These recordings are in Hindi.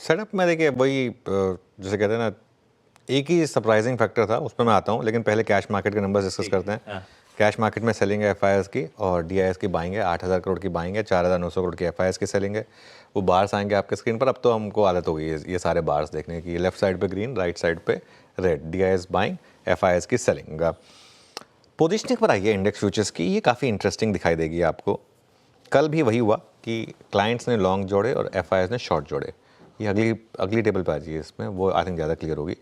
सेटअप में देखिए वही जैसे कहते हैं ना, एक ही सरप्राइजिंग फैक्टर था, उस पर मैं आता हूँ, लेकिन पहले कैश मार्केट के नंबर्स डिस्कस करते हैं। हाँ। कैश मार्केट में सेलिंग है एफआईआईएस की और डीआईएस की बाइंग है। 8,000 करोड़ की बाइंग है, 4,900 करोड़ की एफआईआईएस की सेलिंग है। वो बार्स आएंगे आपके स्क्रीन पर। अब तो हमको आदत हो गई है ये सारे बार्स देखने की। लेफ्ट साइड पे ग्रीन, राइट साइड पे रेड, डीआईएस बाइंग, एफआईआईएस की सेलिंग। पोजिशनिंग पर आइए इंडेक्स फ्यूचर्स की, ये काफ़ी इंटरेस्टिंग दिखाई देगी आपको। कल भी वही हुआ कि क्लाइंट्स ने लॉन्ग जोड़े और एफआईआईएस ने शॉर्ट जोड़े। ये अगली टेबल पे आ जाइए, इसमें वो आई थिंक ज़्यादा क्लियर होगी।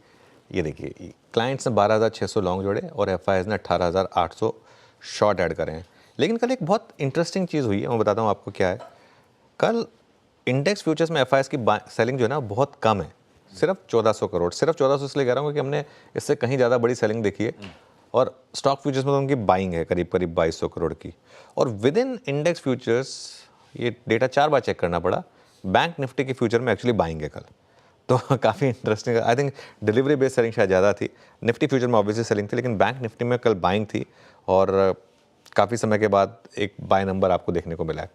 ये देखिए, क्लाइंट्स ने 12,600 लॉन्ग जोड़े और एफआईआईएस ने 18,800 शॉर्ट ऐड करें हैं। लेकिन कल एक बहुत इंटरेस्टिंग चीज़ हुई है, मैं बताता हूँ आपको क्या है। कल इंडेक्स फ्यूचर्स में एफआईआईएस की सेलिंग जो है ना बहुत कम है, सिर्फ 1,400 करोड़। सिर्फ 1,400 इसलिए कह रहा हूँ कि हमने इससे कहीं ज़्यादा बड़ी सेलिंग देखी है। और स्टॉक फ्यूचर्स में तो उनकी बाइंग है करीब करीब 2,200 करोड़ की। और विद इन इंडेक्स फ्यूचर्स ये डेटा 4 बार चेक करना पड़ा, बैंक निफ्टी के फ्यूचर में एक्चुअली बाइंग है कल। तो काफ़ी interesting, I think delivery based selling शायद ज़्यादा थी। निफ्टी फ्यूचर में ऑब्वियसली सेलिंग थी, लेकिन बैंक निफ्टी में कल बाइंग थी और काफ़ी समय के बाद एक बाय नंबर आपको देखने को मिला है।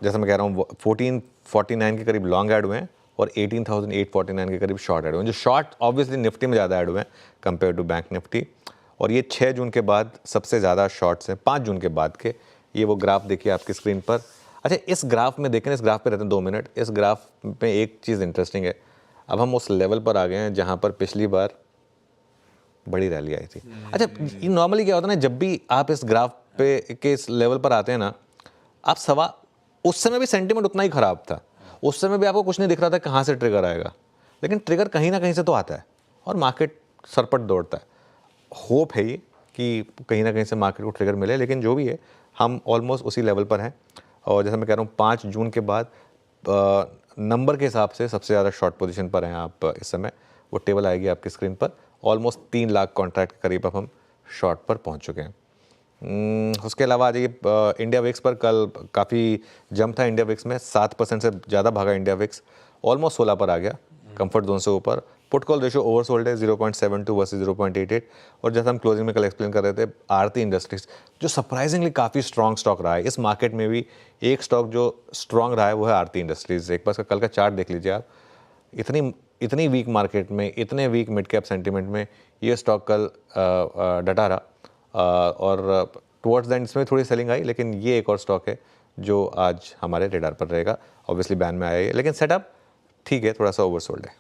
जैसा मैं कह रहा हूँ 1449 के करीब लॉन्ग ऐड हुए हैं और 18,849 के करीब शॉर्ट ऐड हुए हैं। जो शॉर्ट ऑब्वियसली निफ्टी में ज़्यादा ऐड हुए हैं कंपेयर टू बैंक निफ्टी। और ये 6 जून के बाद सबसे ज़्यादा शॉर्ट्स हैं, 5 जून के बाद के। ये वो ग्राफ देखिए आपकी स्क्रीन पर। अच्छा, इस ग्राफ में देखें, इस ग्राफ पे रहते हैं 2 मिनट। इस ग्राफ में एक चीज़ इंटरेस्टिंग है, अब हम उस लेवल पर आ गए हैं जहाँ पर पिछली बार बड़ी रैली आई थी। अच्छा, ये नॉर्मली क्या होता है ना, जब भी आप इस ग्राफ पे के इस लेवल पर आते हैं ना, आप उस समय भी सेंटिमेंट उतना ही ख़राब था। उस समय भी आपको कुछ नहीं दिख रहा था कहाँ से ट्रिगर आएगा, लेकिन ट्रिगर कहीं ना कहीं से तो आता है और मार्केट सरपट दौड़ता है। होप है ये कि कहीं ना कहीं से मार्केट को ट्रिगर मिले, लेकिन जो भी है हम ऑलमोस्ट उसी लेवल पर हैं। और जैसा मैं कह रहा हूँ 5 जून के बाद नंबर के हिसाब से सबसे ज़्यादा शॉर्ट पोजीशन पर हैं आप इस समय। वो टेबल आएगी आपकी स्क्रीन पर। ऑलमोस्ट 3 लाख कॉन्ट्रैक्ट के करीब अब हम शॉर्ट पर पहुँच चुके हैं। उसके अलावा आज ये इंडिया विक्स पर कल काफ़ी जंप था। इंडिया विक्स में 7% से ज़्यादा भागा इंडिया विक्स, ऑलमोस्ट 16 पर आ गया, कंफर्ट जोन से ऊपर। पुट कॉल रेशियो ओवरसोल्ड है 0.72 वर्सेस 0.88। और जैसा हम क्लोजिंग में कल एक्सप्लेन कर रहे थे, आरती इंडस्ट्रीज जो सरप्राइजिंगली काफ़ी स्ट्रॉन्ग स्टॉक रहा है इस मार्केट में भी। एक स्टॉक जो स्ट्रॉन्ग रहा है वो है आरती इंडस्ट्रीज। एक बार इसका कल का चार्ट देख लीजिए आप। इतनी वीक मार्केट में, इतने वीक मिड कैप सेंटीमेंट में ये स्टॉक कल डटा रहा। और टुवर्ड्स द एंड इसमें थोड़ी सेलिंग आई, लेकिन ये एक और स्टॉक है जो आज हमारे रेडार पर रहेगा। ऑब्वियसली बैन में आया है, लेकिन सेटअप ठीक है, थोड़ा सा ओवरसोल्ड है।